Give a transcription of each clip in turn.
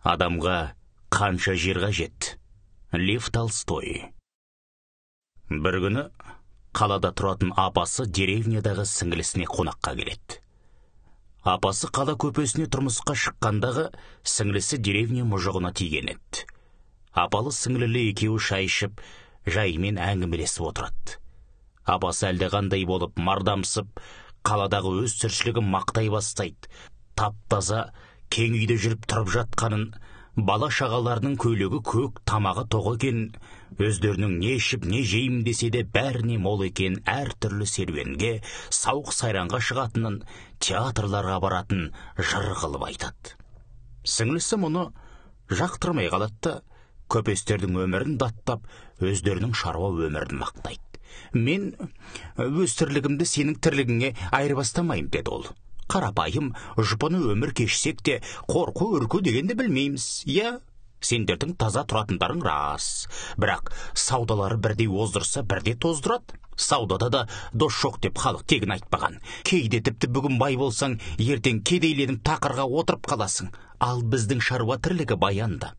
Адамға қанша жер қажет? Лев Толстой. Бір күні қалада тұратын апасы деревнядағы сіңілісіне қонаққа келеді. Апасы қала көпесіне тұрмысқа шыққандағы сіңілісі деревня мұжығына тиген еді. Апалы сіңілілі екеуі шай ішіп, жайымен әңгімелесіп отырады. Апасы әлдеқандай болып мардамсып, қаладағы өз тіршілігін мақтай бастайды. Тап-таза кең үйде жүріп тұрып жатқанын, бала шағаларының көйлегі көк, тамағы тоқ екен, өздерінің не ішіп не жеймін десе де бәріне мол екен, әр түрлі серуенге, сауық сайранға шығатынын, театрларға баратын жыр қылып айтады. Сіңлісі мұны жақтырмай қалады, көпестердің өмірін даттап, өздерінің шаруа өмірін мақтайды. Мен өз тірлігімді сенің тірлігіңе айырбастамайым, деді ол. Қарапайым, жұпыны өмір кешсек те, қорқу үрку дегенді білмейміз. Я, сендердің таза тұратындарың рас. Бірақ саудалары бірдей оздырса, бірде тоздырады. Саудада да дос жоқ деп халық тегін айтпаған. Кейде тіпті бүгін бай болсаң, ертең кедейленіп тақырға отырып қаласың. Ал біздің шаруа тірлігі баянды.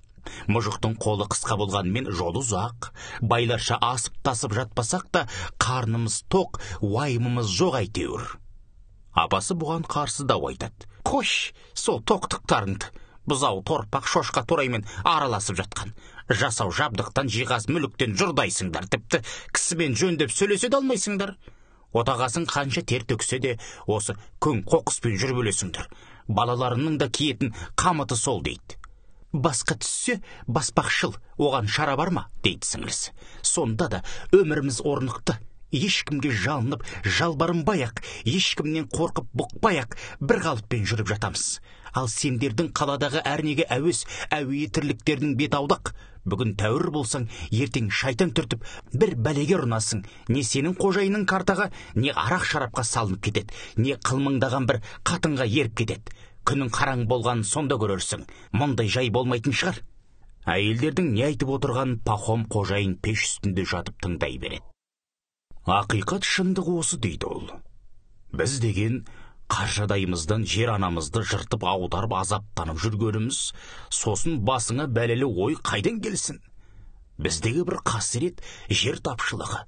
Мұжықтың қолы қысқа болғанмен жолы ұзақ. Байларша асып-тасып жатпасақ та, қарнымыз тоқ, уайымымыз жоқ әйтеуір. Апасы бұған қарсы дау айтады. Қош, сол тоқтықтарыңды. Бұзау, торпақ, шошқа тораймен араласып жатқан. Жасау жабдықтан, жиғаз мүліктен жұрдайсыңдар. Тіпті кісімен жөндеп сөйлесе де алмайсыңдар. Отағасың қанша тер төксе де, осы көң қоқыспен жүріп өлесіңдер. Балаларының да киетін қамыты сол дейді. Басқа түссе, баспақшыл, оған шара бар ма, дейді сіңлісі. Сонда да өміріміз орнықты. Ешкімге жалынып, жалбарынбай-ақ, ешкімнен қорқып бұқпай-ақ, бір қалыппен жүріп жатамыз. Ал сендердің қаладағы әрнеге әуес, әуейі тірліктердің бет аудақ. Бүгін тәуір болсаң, ертең шайтан түртіп, бір бәлеге ұрынасың. Не сенің қожайының картаға, не арақ шарапқа салынып кетеді, не қылмыңдаған бір қатынға еріп кетеді. Күнің қараң болғанын сонда көрерсің. Мұндай жай болмайтын шығар. Әйелдердің не айтып отырғанын Пахом қожайын пеш үстінде жатып тыңдай береді. Ақиқат шындығы осы, дейді ол. Біз деген қаршадайымыздан жер анамызды жыртып аударып азаптанып жүргеніміз, сосын басыңа бәлелі ой қайдан келсін? Біздегі бір қасірет жер тапшылығы.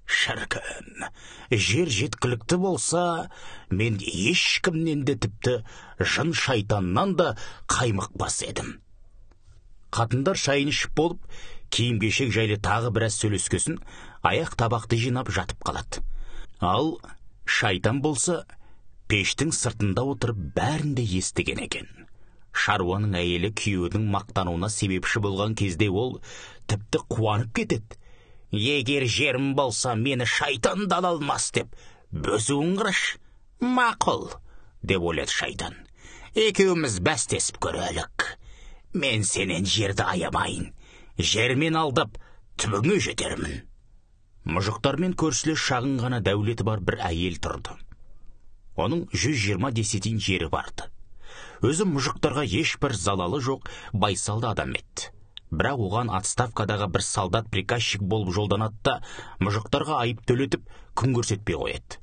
Шіркін, жер жеткілікті болса, мен ешкімнен де тіпті жын шайтаннан да қаймықпас едім. Қатындар шайын ішіп болып, киім-кешек жайлы тағы біраз сөйлескесін, аяқ табақты жинап жатып қалады. Ал шайтан болса, пештің сыртында отырып бәрін де естіген екен. Шаруаның әйелі күйеудің мақтануына себепші болған кезде ол тіпті қуанып кетеді. Егер жерім болса, мені шайтан да ала алмас деп, бөзуін қыраш. Мақұл, деп ойлады шайтан. Екеуміз бәстесіп көрелік. Мен сенен жерді аямайын. Жермен алдап, түбіңе жетермін. Мұжықтармен көршілес шағын ғана дәулеті бар бір әйел тұрды. Оның 120 десятин жері барды. Өзі мұжықтарға ешбір залалы жоқ, байсалды адам еді. Бірақ оған отставкадағы бір солдат приказчик болып жолданады да, мұжықтарға айып төлетіп, күн көрсетпей қояды.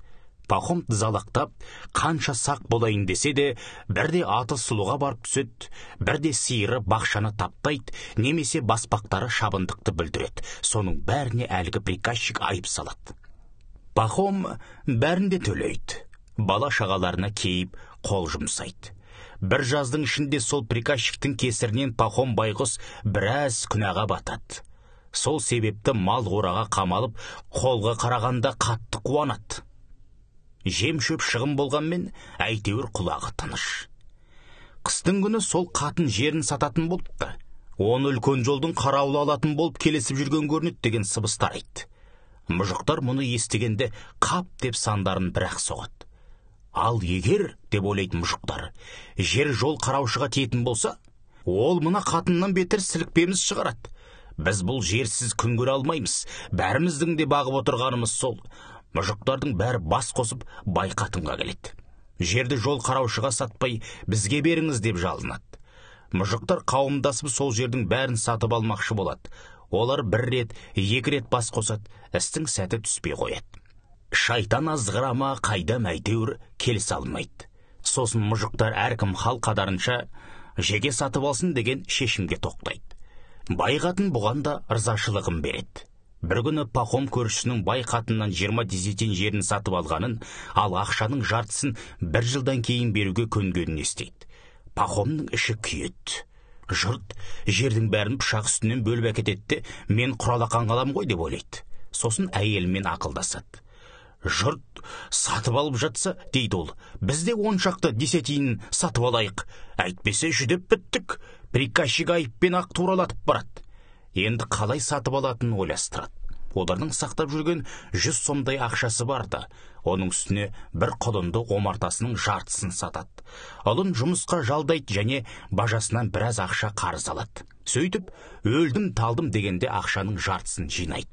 Пахом залақтап, қанша сақ болайын десе де, бірде аты сұлуға барып түседі, бірде сиыры бақшаны таптайды, немесе баспақтары шабындықты бүлдіреді. Соның бәріне әлгі приказчик айып салады. Пахом бәрінде төлейді. Бала шағаларына кейіп қол жұмсайды. Бір жаздың ішінде сол приказчиктің кесірінен Пахом байғұс біраз күнәға батады. Сол себепті мал қораға қамалып, қолға қарағанда қатты қуанады. Жем шөп шығын болғанмен, әйтеуір құлағы тыныш. Қыстың күні сол қатын жерін сататын болыпты. Оны үлкен жолдың қарауылы алатын болып келесіп жүрген көрінеді деген сыбыстар айтты. Мұжықтар мұны естігенде қап деп сандарын бір-ақ соғады. Ал егер, деп ойлайды мұжықтар, жер жол қараушыға тиетін болса, ол мұна қатыннан бетер сілікпеміз шығарады. Біз бұл жерсіз күн көре алмаймыз, бәріміздің де бағып отырғанымыз сол. Мұжықтардың бәрі бас қосып бай қатынға келеді. Жерді жол қараушыға сатпай, бізге беріңіз деп жалынады. Мұжықтар қауымдасып сол жердің бәрін сатып алмақшы болады. Олар бір рет, екі рет бас қосады, істің сәті түспей қояды. Шайтан азғырама қайдам әйтеуір келісе алмайды. Сосын мұжықтар әркім хал қадарынша жеке сатып алсын деген шешімге тоқтайды. Бай қатын бұған да ырзашылығын береді. Бір күні Пахом көршісінің бай қатыннан 20 десятин жерін сатып алғанын, ал ақшаның жартысын 1 жылдан кейін беруге көнгенін естейді. Пахомның іші күйеді. Жұрт жердің бәрін пышақ үстінен бөліп әкетеді, мен құралақан қалам ғой деп ойлайды. Сосын әйелімен ақылдасады. Жұрт сатып алып жатса, дейді ол, бізде 10 шақты десятинін сатып алайық. Әйтпесе жүдеп біттік, приказчик айыппен ақ туралатып барады. Енді қалай сатып алатынын ойластырады. Олардың сақтап жүрген 100 сомдай ақшасы барды. Оның үстіне бір құлынды омартасының жартысын сатады. Ұлын жұмысқа жалдайды және бажасынан біраз ақша қарыз алады. Сөйтіп, өлдім талдым дегенде ақшаның жартысын жинайды.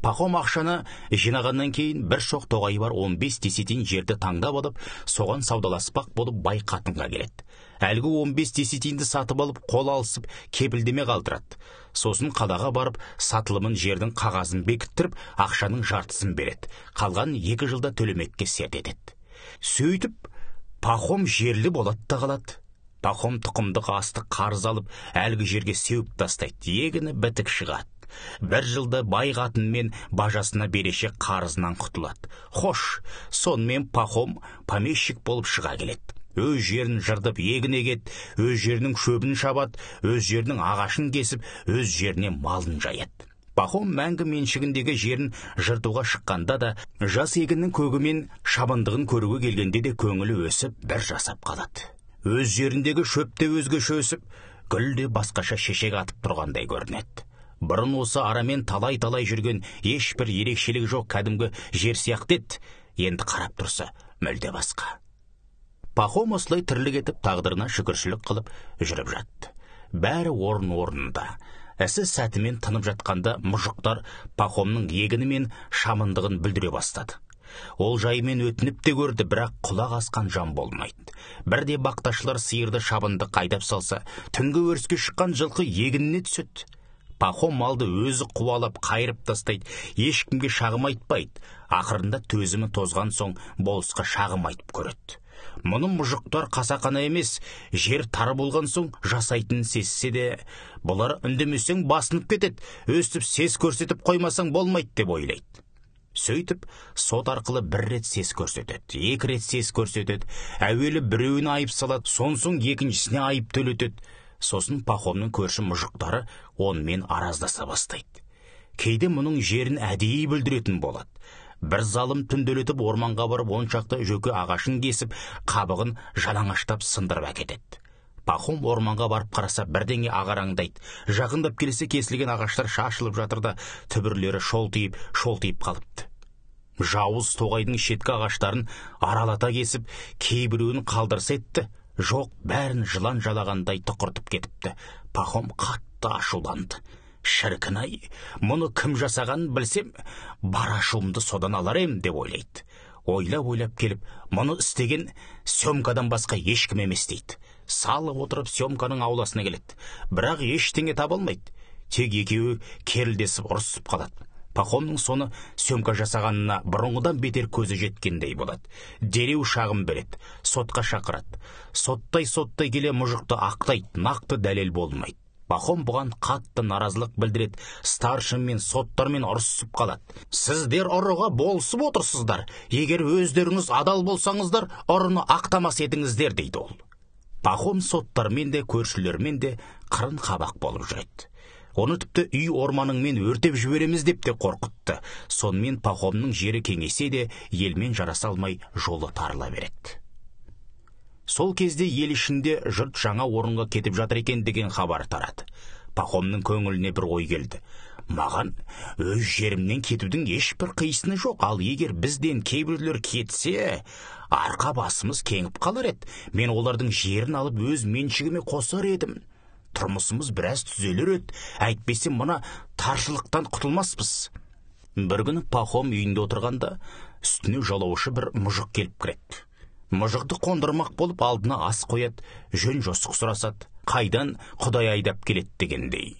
Пахом ақшаны жинағаннан кейін бір шоқ тоғайы бар 15 десятин жерді таңдап алып, соған саудаласпақ болып бай қатынға келеді. Әлгі 15 десятинді сатып алып, қол алысып, кепілдеме қалдырады. Сосын қалаға барып, сатылымын жердің қағазын бекіттіріп, ақшаның жартысын береді. Қалған 2 жылда төлемекке серт етеді. Сөйтіп, Пахом жерлі болады да қалады. Пахом тұқымдық астық қарыз алып, әлгі жерге сеуіп тастайды. Егіні бітік шығады. 1 жылда бай қатын мен бажасына берешек қарызынан құтылады. Хош, сонымен Пахом помещик болып шыға келеді. Өз жерін жырдып егін егеді, өз жерінің шөбін шабады, өз жерінің ағашын кесіп, өз жеріне малын жаяды. Пахом мәңгі меншігіндегі жерін жыртуға шыққанда да, жас егіннің көгімен шабындығын көруге келгенде де көңілі өсіп, бір жасап қалады. Өз жеріндегі шөп те өзгеше өсіп, гүл де басқаша шешек атып тұрғандай көрінеді. Бұрын осы арамен талай-талай жүрген ешбір ерекшелік жоқ кәдімгі жер сияқты еді, енді қарап тұрса мүлде басқа. Пахом осылай тірлік етіп, тағдырына шүкіршілік қылып жүріп жатты. Бәрі орнында. Әсі сәтімен тынып жатқанда мұжықтар Пахомның егіні мен шамындығын бүлдіре бастады. Ол жаймен өтініп те көрді, бірақ құлақ асқан жан болмайды. Бірде бақташылар сиырды шабынды қайдап салса, түнгі өріске шыққан жылқы егініне түседі. Пахом малды өзі қуалап қайырып тастайды, ешкімге шағым айтпайды. Ақырында төзімі тозған соң болысқа шағым айтып көреді. Мұны мұжықтар қасақана емес, жер тары болған соң жасайтынын сезсе де, бұлар үндемесең басынып кетеді, өстіп сес көрсетіп қоймасаң болмайды деп ойлайды. Сөйтіп, сот арқылы 1 рет сес көрсетеді, 2 рет сес көрсетеді, әуелі біреуін айып салады, соң екіншісіне айып төлетеді. Сосын Пахомның көрші мұжықтары онымен араздаса бастайды. Кейде мұның жерін әдейі бүлдіретін болады. Бір залым түнделетіп орманға барып 10 шақты жөке ағашын кесіп, қабығын жалаңаштап сындырып әкетеді. Пахом орманға барып қараса бірдеңе ағараңдайды. Жақындап келсе кесілген ағаштар шашылып жатыр да, түбірлері шолтиып қалыпты. Жауыз тоғайдың шеткі ағаштарын аралата кесіп, кейбіреуін қалдырса етті. Жоқ, бәрін жылан жалағандай тұқыртып кетіпті. Пахом қатты ашуланды. Шіркін-ай, мұны кім жасағанын білсем, бар ашуымды содан алар ем деп ойлайды. Ойлап келіп, мұны істеген сөмкадан басқа ешкім емес дейді. Салып отырып сөмканың ауласына келеді. Бірақ ештеңе таба алмайды. Тек екеуі керілдесіп ұрысып қалады. Пахомның соны сөмка жасағанына бұрынғыдан бетер көзі жеткендей болады. Дереу шағым береді, сотқа шақырады. Соттай келе мұжықты ақтайды, нақты дәлел болмайды. Пахом бұған қатты наразылық білдіреді, старшын мен соттармен ұрысып қалады. Сіздер ұрыға болысып отырсыздар, егер өздеріңіз адал болсаңыздар, ұрыны ақтамас едіңіздер дейді ол. Пахом соттармен де көршілермен де қырын қабақ болып жүреді. Оны тіпті үй орманыңмен өртеп жібереміз деп те қорқытты. Сонымен Пахомның жері кеңесе де елмен жараса алмай жолы тарыла береді. Сол кезде ел ішінде жұрт жаңа орынға кетіп жатыр екен деген хабар тарады. Пахомның көңіліне бір ой келді. Маған өз жерімнен кетудің ешбір қисыны жоқ, ал егер бізден кейбіреулер кетсе, арқа басымыз кеңіп қалар еді. Мен олардың жерін алып өз меншігіме қосар едім. Тұрмысымыз біраз түзелер еді, әйтпесе мұна таршылықтан құтылмаспыз. Бір күні Пахом үйінде отырғанда, үстіне жолаушы бір мұжық келіп кіреді. Мұжықты қондырмақ болып алдына ас қояды, жөн жосық сұрасады, қайдан Құдай айдап келеді дегендей.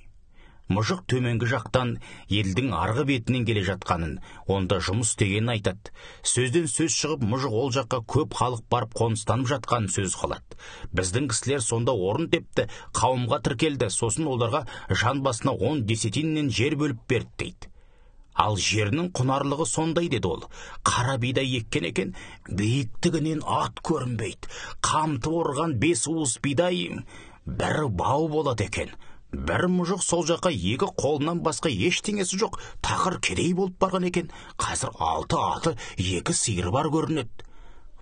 мұжық төменгі жақтан елдің арғы бетінен келе жатқанын, онда жұмыс істегенін айтады. Сөзден сөз шығып, мұжық ол жаққа көп халық барып қоныстанып жатқанын сөз қылады. Біздің кісілер сонда орын тепті, қауымға тіркелді, сосын оларға жан басына 10 десятиннен жер бөліп берді дейді. Ал жерінің құнарлығы сондай деді ол. Қара бидай еккен екен, биіктігінен ат көрінбейді. Қамтып орған 5 уыс бидай бір бау болады екен. Бір мұжық сол жаққа 2 қолынан басқа ештеңесі жоқ, тақыр кедей болып барған екен. Қазір 6 аты, 2 сиыры бар көрінеді.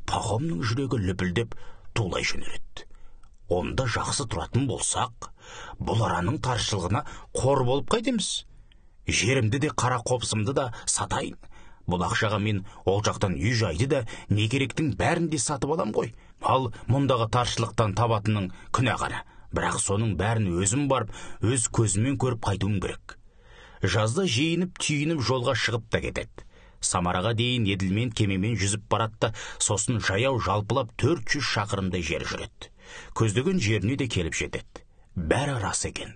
Пахомның жүрегі лүпілдеп тулай жөнеледі. Онда жақсы тұратын болсақ, бұл араның таршылығына қор болып қайтеміз. Жерімді де қара қопсымды да сатайын. Бұл ақшаға мен ол жақтан үй жайды да не керектің бәрін де сатып алам ғой. Ал мұндағы таршылықтан табатының күнә қара. Бірақ соның бәрін өзім барып, өз көзіммен көріп қайтуым керек. Жазда жиынып, түйініп жолға шығып та кетеді. Самараға дейін еділмен кемемен жүзіп баратты, сосын жаяу жалпылап 400 шақырымдай жер жүреді. Көздеген жеріне де келіп жетеді. Бәрі рас екен.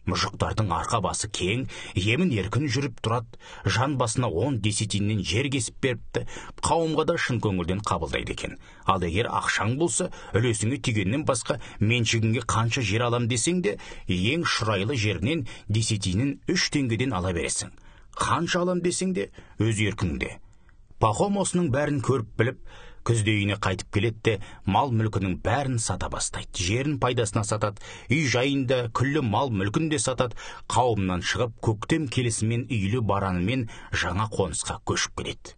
Мұжықтардың арқа басы кең, емін еркін жүріп тұрады, жан басына 10 десятиннен жер кесіп беріпті, қауымға да шын көңілден қабылдайды екен. Ал егер ақшаң болса, үлесіңе тигеннен басқа меншігіңе қанша жер алам десең де, ең шұрайлы жерінен десятинен 3 теңгеден ала бересің. Қанша алам десең де, өз еркіңде. Пахом осының бәрін көріп біліп, күзде үйіне қайтып келетті, мал мүлкінің бәрін сата бастайды. Жерін пайдасына сатады, үй жайында күллі мал мүлкін де сатады. Қауымнан шығып, көктем келісімен үйлі баранымен жаңа қонысқа көшіп кетеді.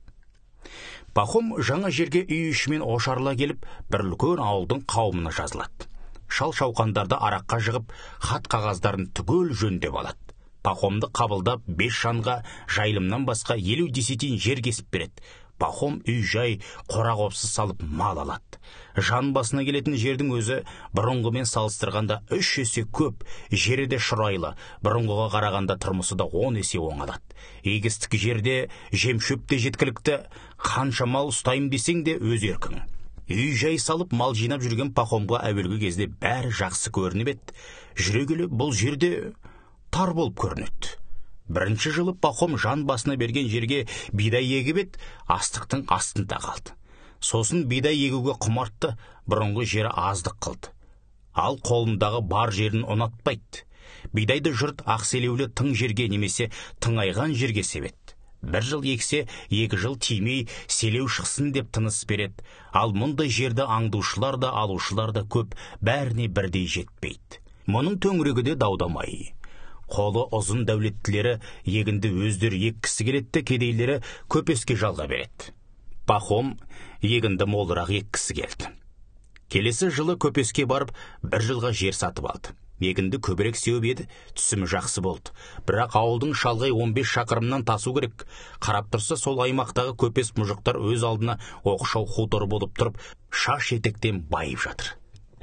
Пахом жаңа жерге үй ішімен ошарыла келіп, бір үлкен ауылдың қауымына жазылады. Шал-шауқандарды араққа жығып, хат қағаздарын түгел жөндеп алады. Пахомды қабылдап 5 жанға жайылымнан басқа 50 десятин жер кесіп береді. Пахом үй-жай қора қопсы салып мал алады. Жан басына келетін жердің өзі бұрынғымен салыстырғанда 3 есе көп, жері де шұрайлы, бұрынғыға қарағанда тұрмысы да 10 есе оңалады. Егістік жерде жем-шөп те жеткілікті, қанша мал ұстайым десең де өз еркің. Үй-жай салып мал жинап жүрген Пахомға әуелгі кезде бәрі жақсы көрініп еді. Жүре келе бұл жерде тар болып көрінеді. Бірінші жылы Пахом жан басына берген жерге бидай егіп еді, астықтың астында қалды. Сосын бидай егуге құмартты, бұрынғы жері аздық қылды. Ал қолындағы бар жерін ұнатпайды. Бидайды жұрт ақселеулі тың жерге немесе тыңайған жерге себеді. 1 жыл ексе, 2 жыл тимей селеу шықсын деп тыныс береді. Ал мұндай жерді аңдушылар да алушылар да көп, бәріне бірдей жетпейді. Мұның төңірегі де даудамай. Қолы ұзын дәулеттілері егінді өздері еккісі келетті, кедейлері көпеске жалға береді. Пахом егінді молырақ еккісі келді. Келесі жылы көпеске барып 1 жылға жер сатып алды. Егінді көбірек сеуіп еді, түсімі жақсы болды. Бірақ ауылдың шалғай 15 шақырымнан тасу керек. Қарап тұрса, сол аймақтағы көпес мұжықтар өз алдына оқшау хутор болып тұрып, шаш етектен байып жатыр.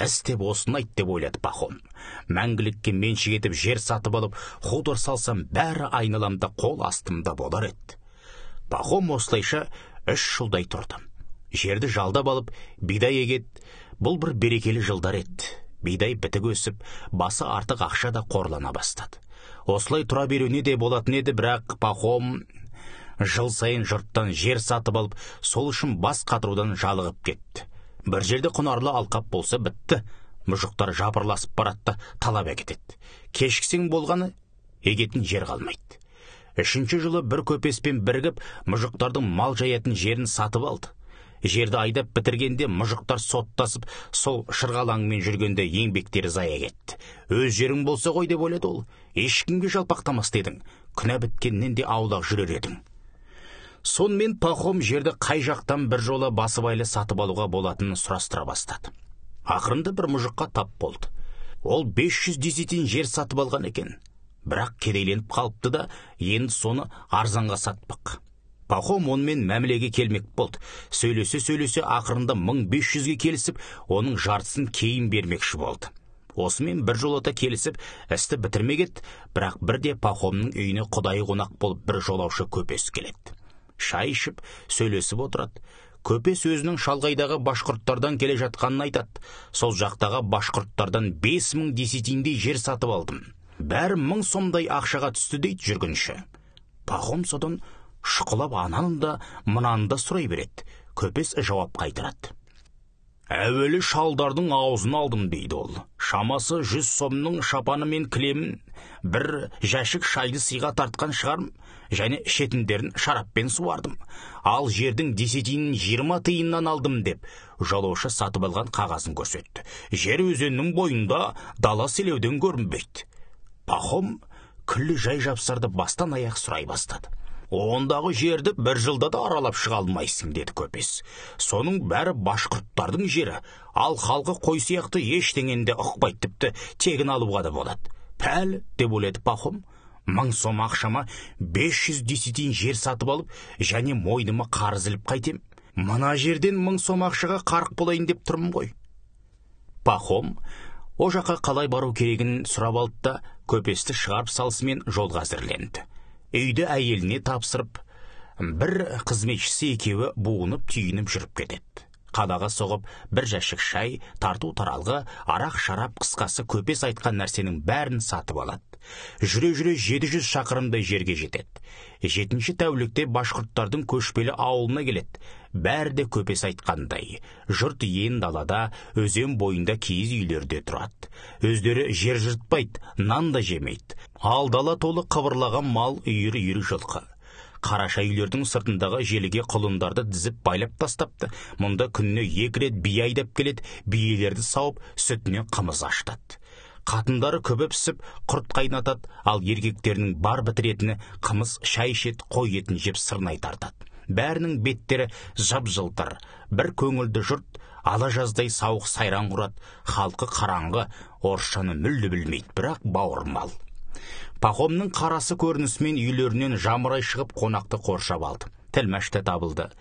Істеп осыны айт деп ойлады Пахом. Мәңгілікке меншік етіп жер сатып алып, хутор салсам, бәрі айналамда қол астымда болар еді. Пахом осылайша 3 жылдай тұрды. Жерді жалдап алып, бидай егеді. Бұл бір берекелі жылдар еді. Бидай бітік өсіп, басы артық ақша да қорлана бастады. Осылай тұра беруіне де болатын еді, бірақ Пахом жыл сайын жұрттан жер сатып алып, сол үшін бас қатырудан жалығып кетті. Бір жерде құнарлы алқап болса бітті. Мұжықтар жапырласып баратты, талап әкетеді. Кешкісең болғаны егетін жер қалмайды. 3-ші жылы бір көпеспен бірігіп, мұжықтардың мал жаятын жерін сатып алды. Жерді айдап бітіргенде мұжықтар соттасып, сол шырғалаңмен жүргенде еңбектері зая кетті. Өз жерің болса ғой деп ойлады ол. Ешкімге жалпақтамас дедің. Күнә біткеннен де аулақ жүрер едің. Сонымен Пахом жерді қай жақтан бір жола басыбайлы сатып алуға болатынын сұрастыра бастады. Ақырында бір мұжыққа тап болды. Ол 500 десятин жер сатып алған екен. Бірақ кедейленіп қалыпты да, енді соны арзанға сатпақ. Пахом онымен мәмілеге келмек болды. Сөйлесе ақырында 1500-ге келісіп, оның жартысын кейін бермекші болды. Осымен бір жолата келісіп, істі бітірмек еді, бірақ бірде Пахомның үйіне құдайы қонақ болып бір жолаушы көпес келеді. Шай ішіп, сөйлесіп отырады. Көпес өзінің шалғайдағы башқұрттардан келе жатқанын айтады. Сол жақтағы башқұрттардан 5000 десятиндей жер сатып алдым. Бәрі 1000 сомдай ақшаға түсті дейді жүргінші. Пахом содан шұқылап ананы да мынаны да сұрай береді. Көпес жауап қайтарады. Әуелі шалдардың аузын алдым дейді ол. Шамасы 100 сомның шапаны мен кілемін, бір жәшік шайды сыйға тартқан шығарым, және шетіндерін шараппен суардым. Ал жердің десятинін 20 тиыннан алдым деп, жолаушы сатып алған қағазын көрсетті. Жер өзеннің бойында дала селеуден көрінбейді. Пахом күллі жай жапсарды бастан аяқ сұрай бастады. Ондағы жерді 1 жылда да аралап шыға алмайсың, деді көпес. Соның бәрі башқұрттардың жері, ал халқы қой сияқты ештеңенде ұқпайды, тіпті тегін алуға да болады. Пәл, деп ойлады Пахом, 1000 сом ақшама 500 десятин жер сатып алып, және мойныма қарыз іліп қайтем. Мына жерден 1000 сом ақшаға қарық болайын деп тұрмын ғой. Пахом о жаққа қалай бару керегін сұрап алды да, көпесті шығарып салысымен жолға әзірленді. Үйді әйеліне тапсырып, бір қызметшісі екеуі буынып түйініп жүріп кетеді. Қалаға соғып, бір жәшік шай, тарту таралғы, арақ шарап, қысқасы көпес айтқан нәрсенің бәрін сатып алады. Жүре-жүре 700 шақырымдай жерге жетеді. 7-ші тәулікте башқұрттардың көшпелі ауылына келеді. Бәрі де көпес айтқандай. Жұрт ен далада, өзен бойында киіз үйлерде тұрады. Өздері жер жыртпайды, нан да жемейді. Ал дала толы қыбырлаған мал, үйір-үйір жылқы. Қараша үйлердің сыртындағы желіге құлындарды дізіп байлап тастапты. Мұнда күніне 2 рет бие айдап келеді, биелерді сауып, сүтінен қымыз ашытады. Қатындары көбі пісіп, құрт қайнатады, ал еркектерінің бар бітіретіні қымыз, шай ішеді, қой етін жеп сырнай тартады. Бәрінің беттері жап-жылтыр, бір көңілді жұрт, ала жаздай сауық сайран құрады. Халқы қараңғы, орысшаны мүлде білмейді, бірақ бауырмал. Пахомның қарасы көрінісімен үйлерінен жамырай шығып қонақты қоршап алды. Тілмәш те табылды.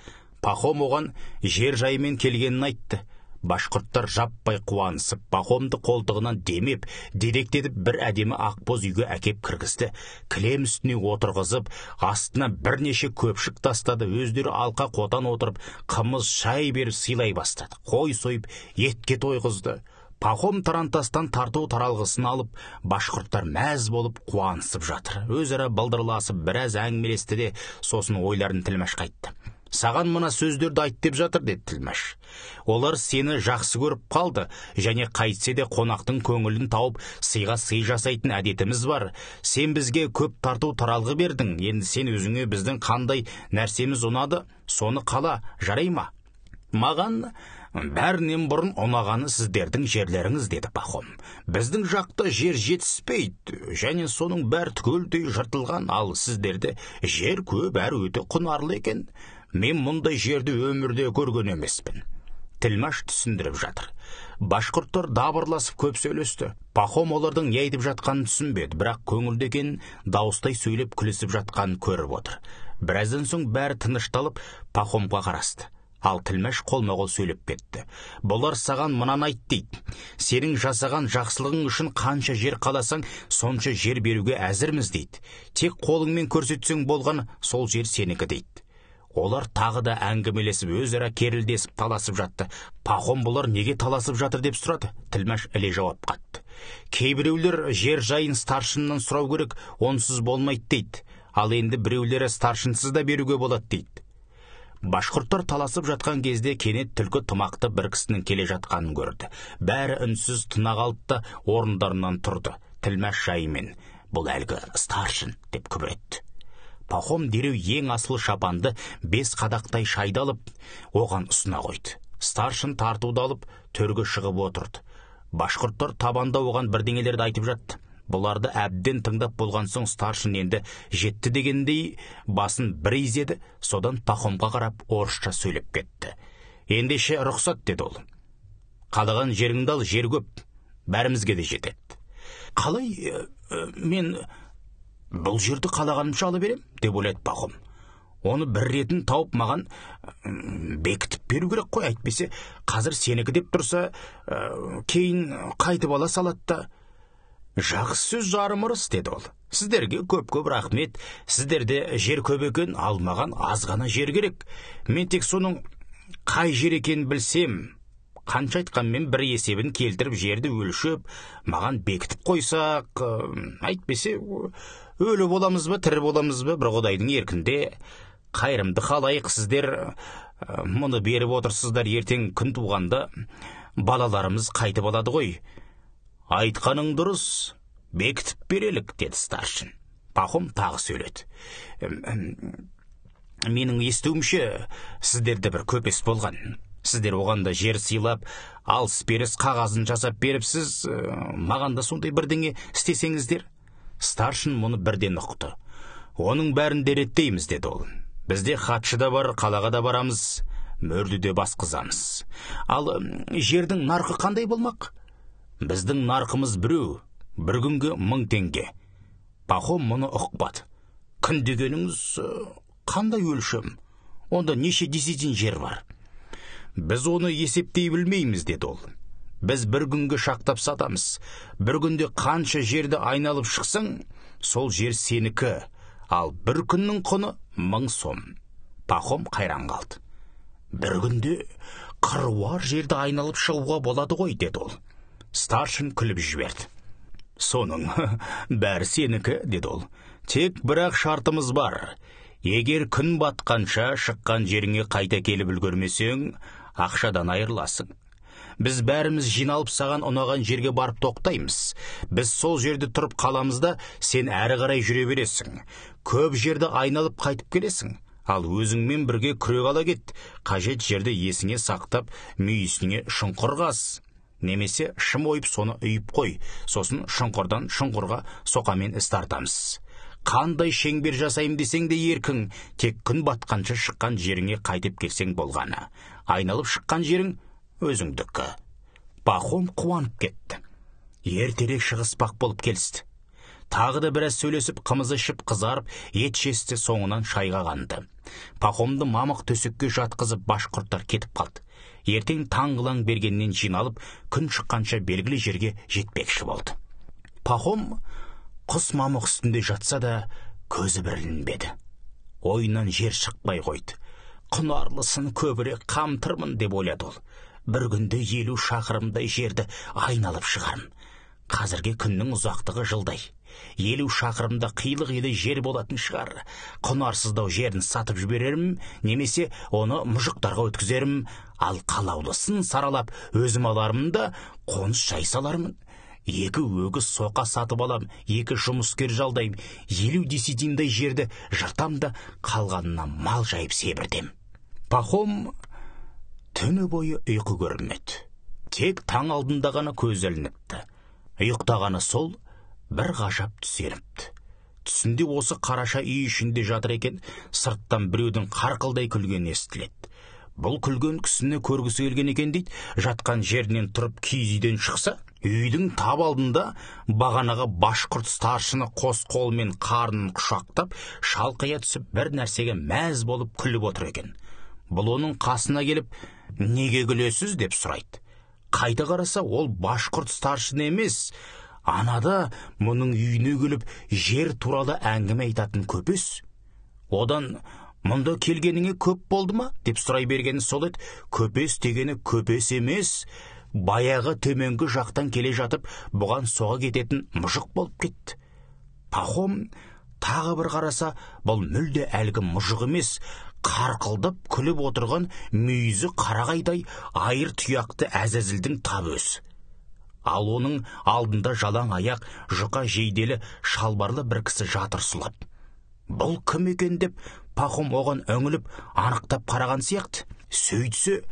Пахом оған жер жайымен келгенін айтты. Башқұрттар жаппай қуанысып, Пахомды қолтығынан демеп, дедектетіп бір әдемі ақбоз үйге әкеп кіргізді. Кілем үстіне отырғызып, астына бірнеше көпшік тастады. Өздері алқа қотан отырып, қымыз шай беріп сыйлай бастады. Қой сойып, етке тойғызды. Пахом тарантастан тарту таралғысын алып, башқұрттар мәз болып қуанысып жатыр. Өзара балдырласып біраз әңгімелесті де, сосын ойларын Тілмәш қайтты. Саған мына сөздерді айт деп жатыр, деді Тілмәш. Олар сені жақсы көріп қалды, және қайтсе де қонақтың көңілін тауып, сыйға сый жасайтын әдетіміз бар. Сен бізге көп тарту таралғы бердің, енді сен өзіңе біздің қандай нәрсеміз ұнады, соны қала, жарай ма? Маған бәрінен бұрын ұнағаны сіздердің жерлеріңіз, деді Пахом. Біздің жақта жер жетіспейді, және соның бәр түгелдей жыртылған, ал сіздерде жер көп әрі өте құнарлы екен. Мен мұндай жерді өмірде көрген емеспін. Тілмәш түсіндіріп жатыр. Башқұрттар дабырласып көп сөйлесті. Пахом олардың не айтып жатқанын түсінбеді, бірақ көңілді екенін дауыстай сөйлеп күлісіп жатқанын көріп отыр. Біраздан соң бәрі тынышталып, Пахомға қарасты. Ал Тілмәш қолма-қол сөйлеп кетті. Бұлар саған мынаны айт дейді. Сенің жасаған жақсылығың үшін қанша жер қаласаң, сонша жер беруге әзірміз дейді. Тек қолыңмен көрсетсең болған, сол жер сенікі дейді. Олар тағы да әңгімелесіп, өзара керілдесіп таласып жатты. Пахом бұлар неге таласып жатыр деп сұрады. Тілмәш іле жауап қатты. Кейбіреулер жер жайын старшыннан сұрау керек, онсыз болмайды дейді. Ал енді біреулері старшынсыз да беруге болады дейді. Башқұрттар таласып жатқан кезде кенет түлкі тымақты бір кісінің келе жатқанын көрді. Бәрі үнсіз тына қалды да орындарынан тұрды. Тілмәш жайымен, бұл әлгі старшын, деп күбіретті. Пахом дереу ең асыл шапанды 5 қадақтай шайды алып, оған ұсына қойды. Старшын тартуды алып, төрге шығып отырды. Башқұрттар табанда оған бірдеңелерді айтып жатты. Бұларды әбден тыңдап болған соң старшын енді жетті дегендей басын бір изеді, содан Пахомға қарап орысша сөйлеп кетті. Ендеше рұқсат, деді ол. Қалаған жеріңді ал, жер көп, бәрімізге де жетеді. Қалай, мен бұл жерді қалағанымша ала берем, деп ойлады Пахом. Оны бір ретін тауып маған бекітіп беру керек қой, әйтпесе қазір сенікі деп тұрса, кейін қайтып ала салады да. Жақсы сөз жарым ырыс, деді ол. Сіздерге көп-көп рахмет. Сіздерде жер көп екен, алмаған аз ғана жер керек. Мен тек соның қай жер екенін білсем, Қанша айтқанмен бір есебін келтіріп жерді өлшеп, маған бекітіп қойсақ, әйтпесе өлі боламыз ба, тірі боламыз ба, бір Құдайдың еркінде. Қайырымды қалайық сіздер, мұны беріп отырсыздар, ертең күн туғанда балаларымыз қайтып алады ғой. Айтқаның дұрыс, бекітіп берелік, деді старшын. Пахом тағы сөйледі. Менің естуімше, сіздерде бір көпес болған. Сіздер оғанда жер сыйлап, алыс-беріс қағазын жасап беріпсіз, маған да сондай бірдеңе істесеңіздер. Старшын мұны бірден ұқты. Оның бәрін реттейміз, деді ол. Бізде хатшы да бар, қалаға да барамыз, мөрді де басқызамыз. Ал жердің нарқы қандай болмақ? Біздің нарқымыз біреу, бір күнге 1000 теңге. Пахом мұны ұқпады. Күн дегеніңіз қандай өлшем? Онда неше десятин жер бар? Біз оны есептей білмейміз, деді ол. Біз бір күнге шақтап сатамыз. Бір күнде қанша жерді айналып шықсаң, сол жер сенікі. Ал бір күннің құны 1000 сом. Пахом қайран қалды. Бір күнде қыруар жерді айналып шығуға болады ғой, деді ол. Старшын күліп жіберді. Соның бәрі сенікі, деді ол. Тек бірақ шартымыз бар. Егер күн батқанша шыққан жеріңе қайта келіп үлгермесең, ақшадан айырыласың. Біз бәріміз жиналып саған ұнаған жерге барып тоқтаймыз. Біз сол жерде тұрып қаламызда, сен әрі қарай жүре бересің. Көп жерді айналып қайтып келесің. Ал өзіңмен бірге күрек ала кет. Қажет жерді есіңе сақтап, мүйісіне шұңқыр қаз. Немесе шым ойып соны үйіп қой. Сосын шұңқырдан шұңқырға соқамен іс тартамыз. Қандай шеңбер жасайым десең де еркің, тек күн батқанша шыққан жеріңе қайтып келсең болғаны. Айналып шыққан жерің өзіңдікі. Пахом қуанып кетті. Ертерек шығыспақ болып келісті. Тағы да біраз сөйлесіп, қымыз ішіп, қызарып, ет жесті, соңынан шайға қанды. Пахомды мамық төсекке жатқызып, башқұрттар кетіп қалды. Ертең таңғылаң бергеннен жиналып, күн шыққанша белгілі жерге жетпекші болды. Пахом құс мамық үстінде жатса да, көзі бірілінбеді. Ойынан жер шықпай қойды. Құнарлысын көбірек қамтырмын деп ойлады ол. Бір күнде 50 шақырымдай жерді айналып шығарым. Қазірге күннің ұзақтығы жылдай. 50 шақырымда қилы-қилы жер болатын шығар. Құнарсыздау жерін сатып жіберерім, немесе оны мұжықтарға өткізерім, ал қалаулысын саралап өзім аларым да қоныс жай салармын. 2 өгіз соқа сатып алам, 2 жұмыскер жалдайым, 50 десятиндай жерді жыртам да қалғанына мал жайып себірдем. Пахом түні бойы ұйқы көрмеді. Тек таң алдында ғана көз ілініпті. Ұйықтағаны сол, бір ғажап түс еріпті. Түсінде осы қараша үй ішінде жатыр екен, сырттан біреудің қарқылдай күлгені естіледі. Бұл күлген кісіні көргісі келген екен дейді, жатқан жерінен тұрып киіз үйден шықса, үйдің тап алдында бағанаға башқұрт старшыны қос қолымен қарнын құшақтап, шалқая түсіп бір нәрсеге мәз болып күліп отыр екен. Бұл оның қасына келіп, неге күлесіз деп сұрайды. Қайта қараса, ол башқұрт старшыны емес, анада мұның үйіне келіп жер туралы әңгіме айтатын көпес. Одан мұнда келгеніңе көп болды ма деп сұрай бергені сол еді. Көпес дегені көпес емес, баяғы төменгі жақтан келе жатып, бұған соға кететін мұжық болып кетті. Пахом тағы бір қараса, бұл мүлде әлгі мұжық емес, қарқылдап күліп отырған мүйізі қарағайдай айыр тұяқты әзәзілдің тап өзі. Ал оның алдында жалаң аяқ, жұқа жейделі, шалбарлы бір кісі жатыр сұлап. Бұл кім екен деп Пахом оған өңіліп анықтап қараған сияқты. Сөйтсе,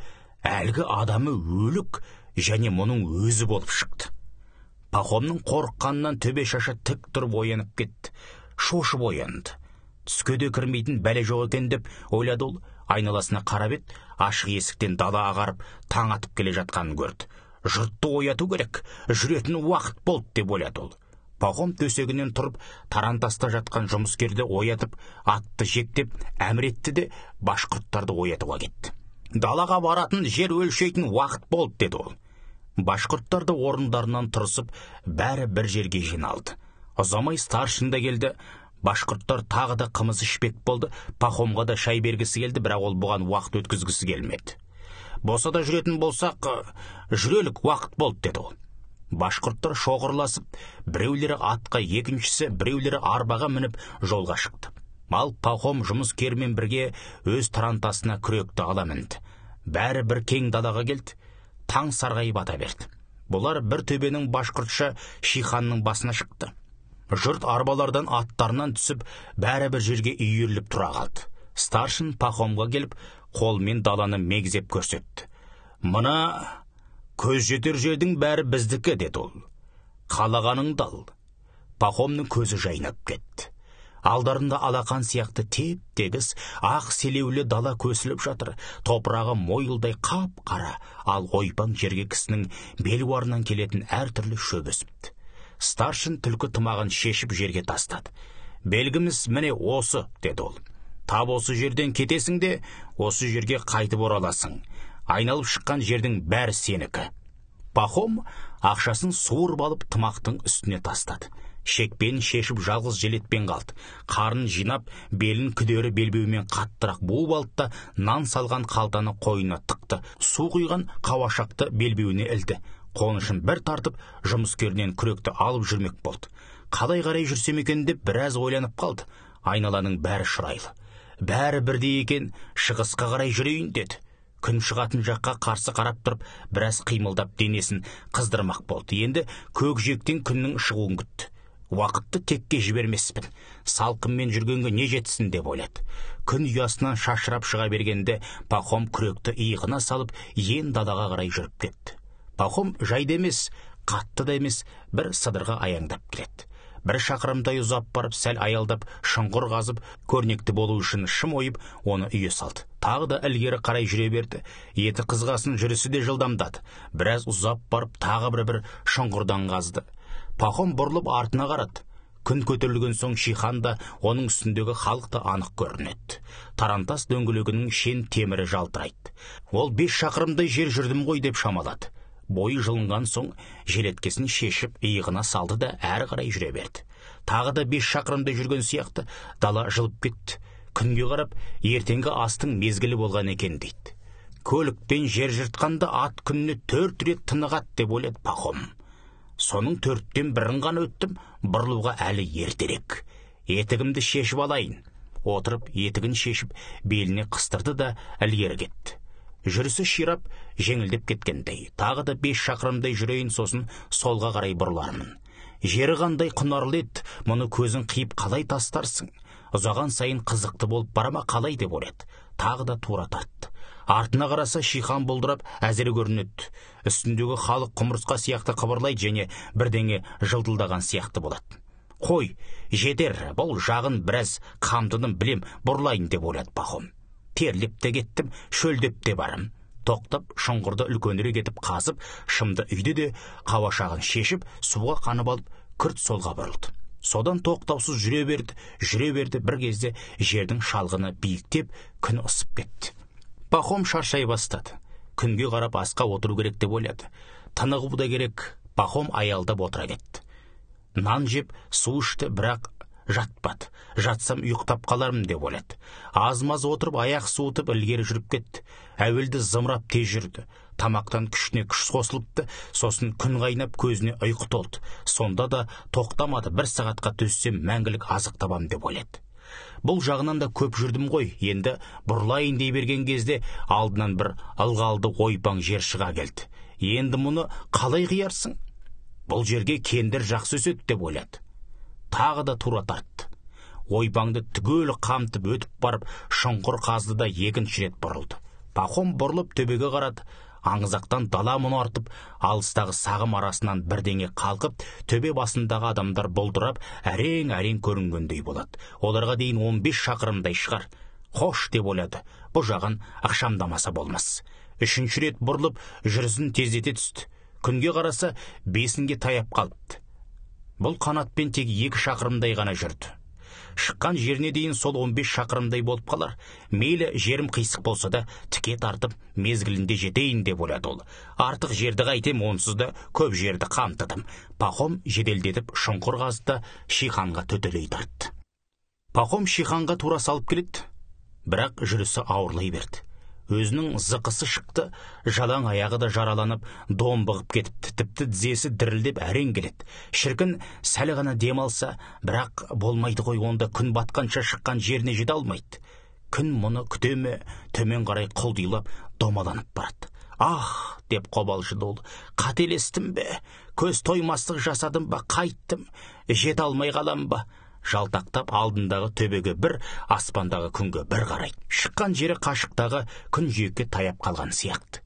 әлгі адамы өлік және мұның өзі болып шықты. Пахомның қорыққанынан төбе шашы тік тұрып оянып кетті. Шошып оянды. Түске де кірмейтін бәле жоқ екен деп ойлады ол. Айналасына қарап еді, ашық есіктен дала ағарып таң атып келе жатқанын көрді. Жұртты ояту керек, жүретін уақыт болды деп ойлады ол. Пахом төсегінен тұрып, тарантаста жатқан жұмыскерді оятып, атты жектеп, әмір етті де башқұрттарды оятуға кетті. Далаға баратын жер өлшейтін уақыт болды, деді ол. Башқұрттарды орындарынан тұрысып, бәрі бір жерге жиналды. Ұзамай старшын да келді. Башқұрттар тағы да қымыз ішпек болды. Пахомға да шай бергісі келді, бірақ ол бұған уақыт өткізгісі келмеді. Босада жүретін болсақ, жүрелік уақыт болды, деді ол. Башқұрттар шоғырласып, біреулері атқа, екіншісі біреулері арбаға мініп жолға шықты. Ал Пахом жұмыскермен бірге өз тарантасына күректі ала мінді. Бәрі бір кең далаға келді. Таң сарғайып ата берді. Бұлар бір төбенің башқұртша Шиханның басына шықты. Жұрт арбалардан аттарынан түсіп, бәрі бір жерге үйіріліп тұра қалды. Старшын Пахомға келіп, қолмен даланы мегзеп көрсетті. Мына көз жетер жердің бәрі біздікі, деді ол. Қалағаныңды ал. Пахомның көзі жайнап кетті. Алдарында алақан сияқты теп-тегіс ақ селеулі дала көсіліп жатыр. Топырағы мойылдай қап-қара, ал ойпаң жерге кісінің белуарынан келетін әртүрлі шөп өсіпті. Старшын түлкі тымағын шешіп жерге тастады. Белгіміз міне осы, деді ол. Тап осы жерден кетесің де, осы жерге қайтып ораласың. Айналып шыққан жердің бәрі сенікі. Пахом ақшасын суырып алып тымақтың үстіне тастады. Шекпен шешіп жалғыз желетпен қалды. Қарын жинап, белін күдері белбеумен қаттырақ буып алды да, нан салған қалтаны қойнына тықты. Су құйған қауашақты белбеуіне ілді. Қонышын бір тартып, жұмыскерінен күректі алып жүрмек болды. Қалай қарай жүрсем екен деп біраз ойланып қалды. Айналаның бәрі шырайлы. Бәрі бірдей екен, шығысқа қарай жүрейін деді. Күн шығатын жаққа қарсы қарап тұрып, біраз қимылдап денесін қыздырмақ болды. Енді көкжиектен күннің шығуын күтті. Уақытты текке жібермеспін. Салқынмен жүргенге не жетсін деп ойлады. Күн ұясынан шашырап шыға бергенде Пахом күректі иығына салып, ен далаға қарай жүріп кетті. Пахом жайды емес, қатты да емес, бір сыдырға аяңдап келеді. Бір шақырымдай ұзап барып, сәл аялдап, шұңғыр қазып, көрнекті болу үшін шым ойып, оны үйе салды. Тағы да ілгері қарай жүре берді. Еті қызғасын, жүрісі де жылдамдады. Біраз ұзап барып, тағы бір шұңғырдан қазды. Пахом бұрылып артына қарады. Күн көтерілген соң Шихан да, оның үстіндегі халық та анық көрінеді. Тарантас дөңгелегінің шен темірі жалтырайды. Ол 5 шақырымдай жер жүрдім ғой деп шамалады. Бойы жылынған соң желеткесін шешіп иығына салды да әрі қарай жүре берді. Тағы да 5 шақырымдай жүрген сияқты дала жылып кетті. Күнге қарап, ертеңгі астың мезгілі болған екен дейді. Көлікпен жер жыртқанда ат күніне 4 рет тынығады деп ойлады Пахом. Соның 4-тен бірін ғана өттім, бұрылуға әлі ертерек. Етігімді шешіп алайын. Отырып, етігін шешіп, беліне қыстырды да ілгері кетті. Жүрісі ширап, жеңілдеп кеткендей. Тағы да 5 шақырымдай жүрейін, сосын солға қарай бұрылармын. Жері қандай құнарлы еді, мұны көзін қиып қалай тастарсың? Ұзаған сайын қызықты болып барама қалай деп ойлады. Тағы да тура тартты. Артына қараса Шихан бұлдырап әзір көрінеді. Үстіндегі халық құмырсқа сияқты қыбырлайды және бірдеңе жылдылдаған сияқты болады. Қой, жетер, бұл жағын біраз қамдыдым, білем, бұрылайын деп ойлады Пахом. Терлеп те кеттім, шөлдеп те барым. Тоқтап, шұңғырды үлкенірек етіп қазып, шымды үйді де қауашағын шешіп, суға қанып алып, күрт солға бұрылды. Содан тоқтаусыз жүре берді, бір кезде жердің шалғыны биіктеп, күн ысып кетті. Пахом шаршай бастады. Күнге қарап асқа отыру керек деп ойлады. Тынығу да керек. Пахом аялдап отыра кетті. Нан жеп, су ішті, бірақ жатпады. Жатсам ұйықтап қалармын деп ойлады. Аз-маз отырып, аяқ суытып, ілгері жүріп кетті. Әуелді зымырап тез жүрді. Тамақтан күшіне күш қосылыпты, сосын күн қайнап көзіне ұйқы толды. Сонда да тоқтамады, 1 сағатқа төссем мәңгілік азық табам деп ойлады. Бұл жағынан да көп жүрдім ғой, енді бұрылайын дей берген кезде алдынан бір ылғалды ойпаң жер шыға келді. Енді мұны қалай қиярсың? Бұл жерге кендір жақсы өседі деп ойлады. Тағы да тура тартты. Ойпаңды түгел қамтып өтіп барып, шұңқыр қазды да екінші рет бұрылды. Пахом бұрылып төбеге қарады. Аңызақтан дала мұнартып, алыстағы сағым арасынан бірдеңе қалқып, төбе басындағы адамдар бұлдырап, әрең-әрең көрінгендей болады. Оларға дейін 15 шақырымдай шығар. Қош деп ойлады. Бұл жағын ақшамдамаса болмас. 3-ші рет бұрылып, жүрісін тездете түсті. Күнге қараса, 5-ге таяп қалыпты. Бұл қанатпен тек 2 шақырымдай ғана жүрді. Шыққан жеріне дейін сол 15 шақырымдай болып қалар. Мейлі жерім қисық болса да, тіке тартып, мезгілінде жетейін деп ойлады ол. Артық жерді қайтем, онсыз да көп жерді қамтыдым. Пахом жеделдетіп шұңқыр қазды, Шиханға төтелей тартты. Пахом Шиханға тура салып келеді, бірақ жүрісі ауырлай берді. Өзінің зықысы шықты, жалаң аяғы да жараланып, домбығып кетіпті, тіпті тізесі дірілдеп әрең келеді. Шіркін сәл ғана демалса, бірақ болмайды ғой, онда күн батқанша шыққан жеріне жете алмайды. Күн мұны күтеме, төмен қарай құлдилап, домаланып барады. «Ах!» деп қобалжыды ол. «Қателестім бе? Көз тоймастық жасадым ба? Қайттым. Жете алмай қалам ба?» Жалтақтап алдындағы төбеге бір, аспандағы күнге бір қарайды. Шыққан жері қашықтағы күн жиекке таяп қалған сияқты.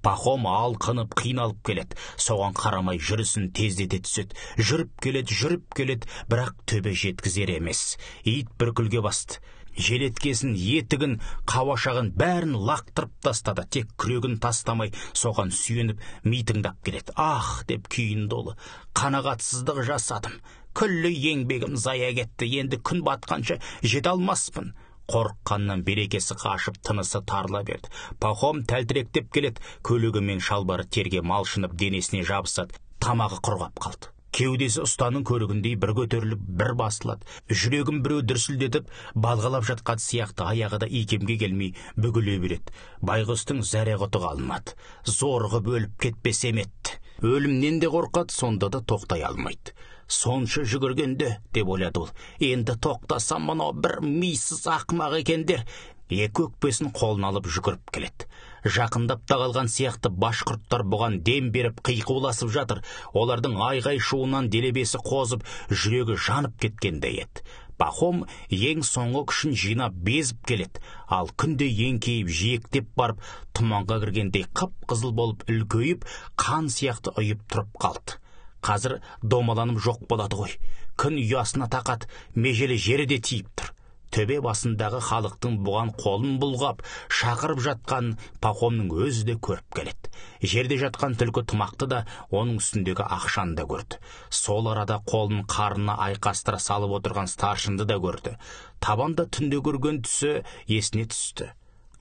Пахом алқынып, қиналып келеді. Соған қарамай жүрісін тездете түседі. Жүріп келеді, бірақ төбе жеткізер емес. Ит бүркілге басты. Желеткесін, етігін, қауашағын бәрін лақтырып тастады. Тек күрегін тастамай, соған сүйеніп, митыңдап келеді. «Ах!» деп күйін долы. «Қанағатсыздық жасадым. Күллі еңбегім зая кетті. Енді күн батқанша жете алмаспын». Қорыққаннан берекесі қашып, тынысы тарыла берді. Пахом тәлтіректеп келеді. Көлігі мен шалбары терге малшынып, денесіне жабысады. Тамағы құрғап қалды. Кеудесі ұстаның көрігіндей бір көтеріліп, бір басылады. Жүрегім біреу дүрсілдетіп, балғалап жатқан сияқты, аяғы да икемге келмей бүгіле береді. Байғұстың зәре-құты қалмады. Зорғы бөліп кетпесем етті. Өлімнен де қорқады, сонда да тоқтай алмайды. «Сонша жүгіргенде», деп ойлады ол. «Енді тоқтасам, мынау бір мисыз ақымақ екендер». Екі өкпесін қолына алып жүгіріп келеді. Жақындап та қалған сияқты башқұрттар бұған дем беріп қиқуласып жатыр. Олардың айғай шуынан делебесі қозып, жүрегі жанып кеткендей еді. Пахом ең соңғы күшін жинап безіп келеді. Ал күнде еңкейіп, жиектеп барып, тұманға кіргендей қып-қызыл болып үлкейіп, қан сияқты ұйып тұрып қалды. Қазір домаланып жоқ болады ғой. Күн ұясына тақат, межелі жері де тиіп тұр. Төбе басындағы халықтың бұған қолын бұлғап, шақырып жатқан Пахомның өзі де көріп келеді. Жерде жатқан түлкі тымақты да, оның үстіндегі ақшаны да көрді. Сол арада қолын қарнына айқастыра салып отырған старшынды да көрді. Табанда түнде көрген түсі есіне түсті.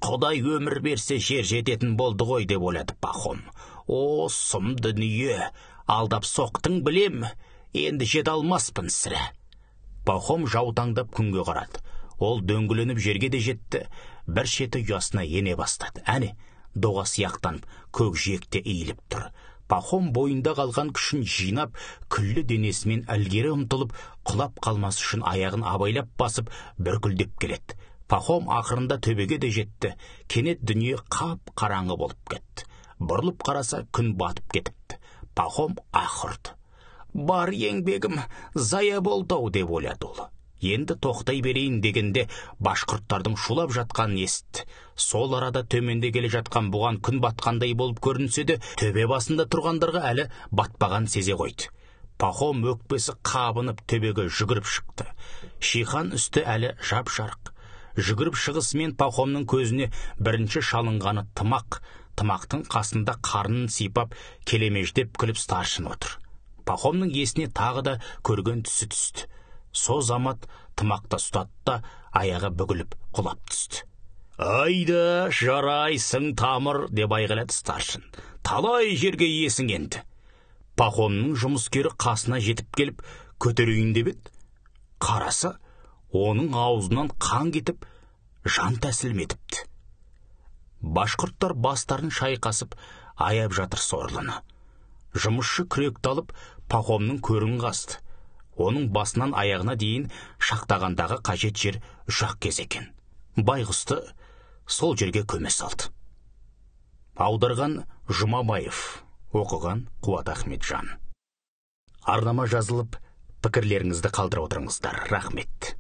«Құдай өмір берсе жер жететін болды ғой», деп ойлады Пахом. «О, сұм дүние! Алдап соқтың білем, енді жете алмаспын сірә». Пахом жаутаңдап күнге қарады. Ол дөңгіленіп жерге де жетті. Бір шеті ұясына ене бастады. Әне, доға сияқтанып, көк жиекте иіліп тұр. Пахом бойында қалған күшін жинап, күллі денесімен ілгері ұмтылып, құлап қалмас үшін аяғын абайлап басып, бүркілдеп келеді. Пахом ақырында төбеге де жетті. Кенет дүние қап қараңғы болып кетті. Бұрылып қараса, күн батып кетіпті. Пахом ақырды. «Бар еңбегім зая болды-ау», деп ойлады ол. Енді тоқтай берейін дегенде башқұрттардың шулап жатқанын естіді. Сол арада төменде келе жатқан бұған күн батқандай болып көрінсе де, төбе басында тұрғандарға әлі батпаған сезе қойды. Пахом өкпесі қабынып төбеге жүгіріп шықты. Шихан үсті әлі жап-жарық. Жүгіріп шығысымен Пахомның көзіне бірінші шалынғаны тымақ. Тымақтың қасында қарнын сипап, келемеждеп күліп старшын отыр. Пахомның есіне тағы да көрген түсі түсті. Со замат тымақта ұстатты да, аяғы бүгіліп құлап түсті. «Айда, жарайсың тамыр», деп айғайлады старшын. «Талай жерге иесің енді». Пахомның жұмыскері қасына жетіп келіп, көтерейін деп еді. Қараса, оның аузынан қан кетіп, жан тәсілім етіпті. Башқұрттар бастарын шайқасып, аяп жатыр сорлыны. Жұмысшы күректі алып, Пахомның көрін қазды. Оның басынан аяғына дейін шақтағандағы қажет жер ұшақ кез екен. Байғұсты сол жерге көме салды. Аударған Жұмабаев, оқыған Қуат Ахметжан. Арнама жазылып, пікірлеріңізді қалдырып отырыңыздар. Рахмет.